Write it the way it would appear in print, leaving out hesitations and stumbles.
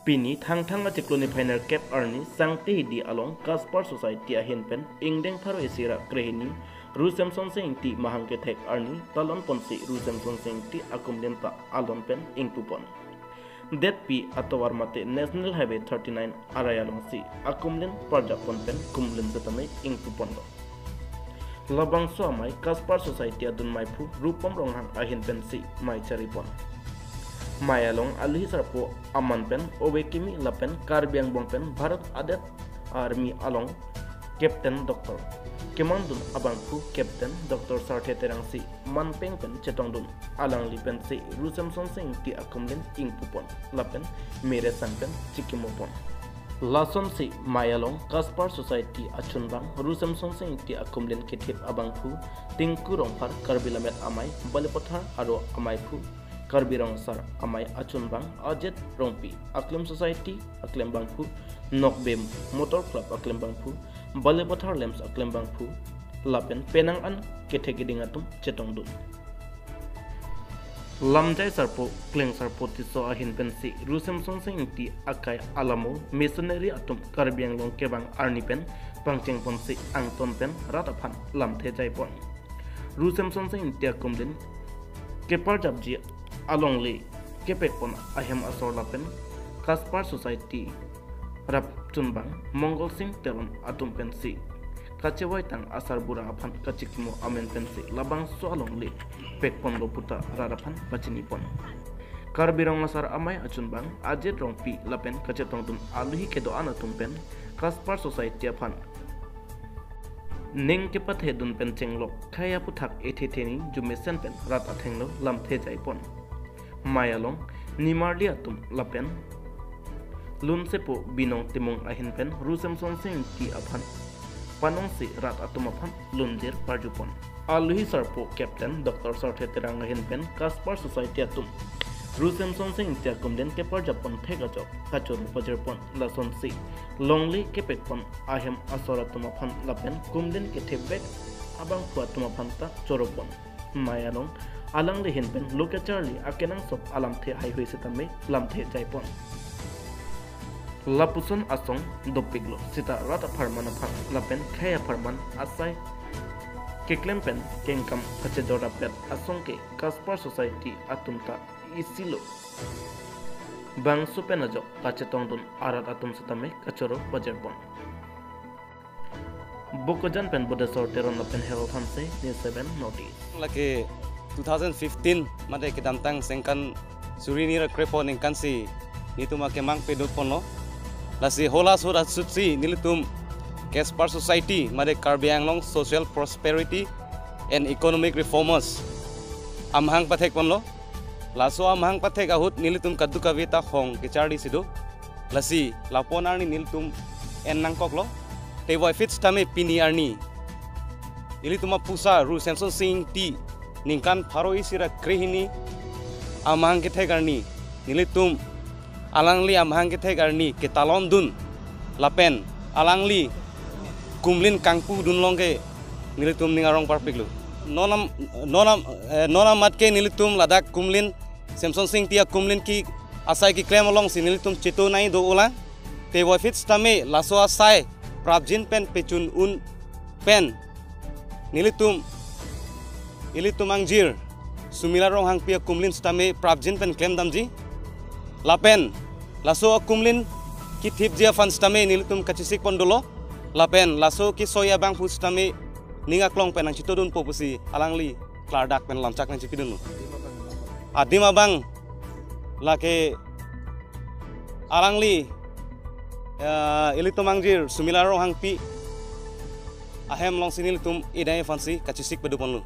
Pini thang acikloni final cap arni sangti di along Kaspar Society ahinpen ingdeng pharo esira krehini Rusemson sing ti mahangke thek arni talon ponsi Rusemson sing ti akumlenta alon pen ingpupon. Det pi atawar mate National Highway 39 arayalong si akumlen parjapon pen kumlen setame ingpupon lo. Labang suamai Kaspar Society adun maipu rupam ronghang ahinpen si mai charipon. Mayalong alhi sarpo aman pen owekimi lapen karbiang bong pen Bharat adet army along Captain Dr. Kemandun abangku Captain Dr. Sarthe terangsi manpeng pen cetong dun alang lipen si Rusemson sing ti akumlen ingpupon lapen mere sangpen cikimopon. Lason si Mayalong Kaspar Society achunbang Rusemson sing ti akumlen ketip abangku tingku rongpar karbilamet amai balepothar aro amai pu Karbirong sar amai achunbang ajet rongpi aklem society aklem bangpu nokbem motor club aklem bangpu balepothar lems aklem bangpu lapen penang an kethegidingatum chetong dun lamjai sarpo kleng sarpo tiso ahin pensi Rusemson sing ti akai alamo missionary atum karbiang long kebang arni pen pangcheng ponsi angton pen rataphan lamthe jaipon Rusemson sing ti akumlen kepar japji alongli kepek pon ahem asor lapen Kaspar Society rap tunbang Mongol sing telon atum pensi kacewai tang asar bura aphan kachikmo amen pensi labang so alongli pek pon loputa rarapan pachini pon karbirong asar amai achunbang ajet rongpi lapen kacetong dun aluhi kedo anatum pen Kaspar Society aphan ning kepat hedun pen chenglok khaya puthak ethetheni jumesen pen rat athenglo lamthe jaipon Mayalong nimarli atum lapen lunsepo binong timong ahin pen Rusemson sing ti aphan panong si rat atum aphan lunjer parjupon aluhi sarpo Captain Dr. Sarthe terang ahin pen Kaspar Society atum Rusemson sing ti akumden ke parjapon thegajok kachor pajerpon lason si longli kepek pon ahem asoratum aphan lapen kumden ke thebek abang puatum aphan ta choropon Mayalong alang le hin pen loka charli akenang sop alam the hai hoi setame lam the jaipon lapuson asong dopiglo sita rata farmana phan lapen khaya farman asai keklem pen kengkam kache dora pet asong ke Kaspar Society atumta isilo bang supenajo kache tongdun arat atum setame kachoro bajerpon bokojan pen bodesor teron lapen herald hanse ne 7 notice laki 2015 made kedantang sengkan surinira krepo ningkan si nitu make mang pedot pono lasi hola sura sutsi nilitum Kaspar Society made Karbianglong social prosperity and economic reformers amhang pathek ponlo laso amhang pathek ahut nilitum kaddu kavita khong kechardi sidu lasi laponarni nilitum en nangkoklo tewai fits tame pini arni ilituma pusa Rusemson sing ti ningkan pharo isira krehini amhang ke thegarni nilitum alangli amhang ke thegarni ke talon dun lapen alangli kumlin kangpu dun longke nilitum ningarong parpiglu nonam matke nilitum ladak kumlin Semson sing tia kumlin ki asai ki klem along si nilitum cheto nai do ola te wafits tame laso asai prabjin pen pechun un pen nilitum ilitum angjir sumila rong hang pia kumlin stame prabjin pen klem damji lapen laso kumlin ki thip jia fan stame nilitum kachisik pondolo lapen laso ki soya bang pu stame ninga klong pen ang chitodun popusi alangli klardak pen lamchak nang chipidun adima bang lake alangli ilitum angjir sumila rong hang pi ahem long sinilitum idai fansi kachisik pedupon lu